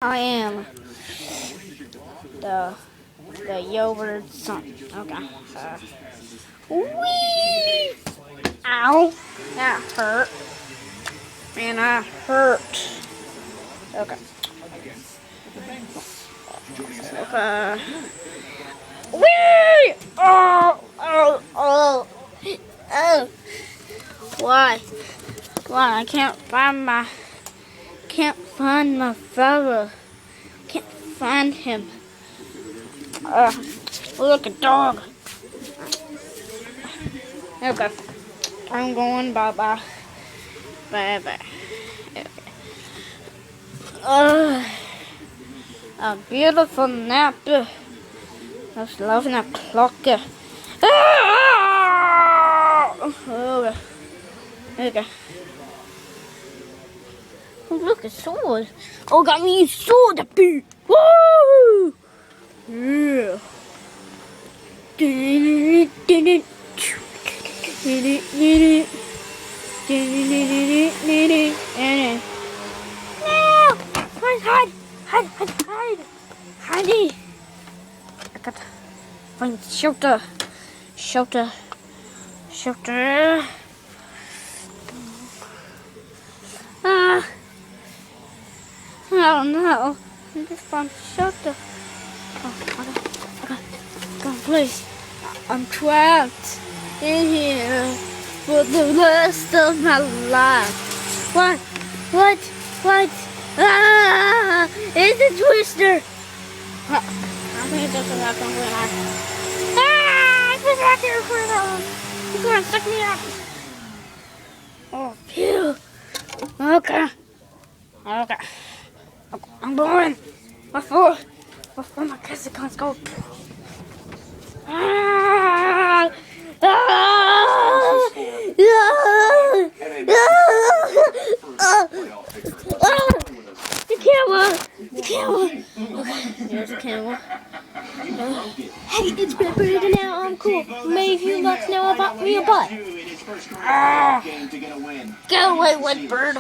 I am the yogurt son. Okay. Whee! Ow! That hurt. Man, that hurt. Okay. Okay. Whee! Oh! Oh! Oh! Oh! Why? Why? I can't find my father. Can't find him. Look, a dog. Okay. I'm going bye-bye. Bye-bye. Okay. A beautiful nap. Just loving that clock. Okay. Okay. Oh, look, a sword. Oh, got me a sword. Woo! Yeah. No! Hide! Hide! I gotta find shelter. Oh no! I just found shelter. Come, please. I'm trapped in here for the rest of my life. What? Ah! It's a twister. I think this is happening when I've been out here for It's gonna suck me up. Oh, phew. Okay. I'm going before my casicons go. The camera. Okay, there's the camera. Hey, it's Bird and now I'm cool. Many of you lots know about me, but go away, wet bird.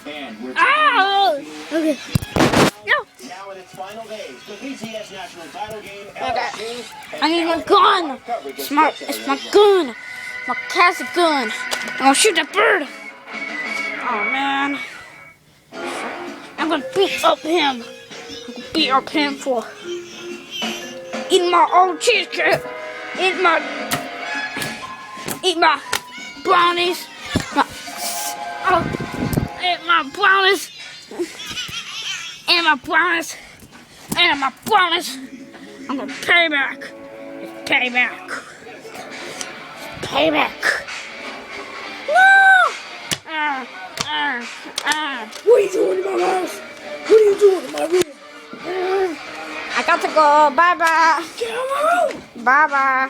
Okay. No. Now in its final days, the BCS national title game. Okay. I need my gun. It's my gun. My castle gun. I'm gonna shoot that bird. Oh man. I'm gonna beat up him. For eating my old cheesecake. Eat my brownies. Eat my brownies. And my brownies. I'm gonna pay back. No! What are you doing in my house? What are you doing in my room? I got to go. Bye-bye. Get out of my room. Bye-bye.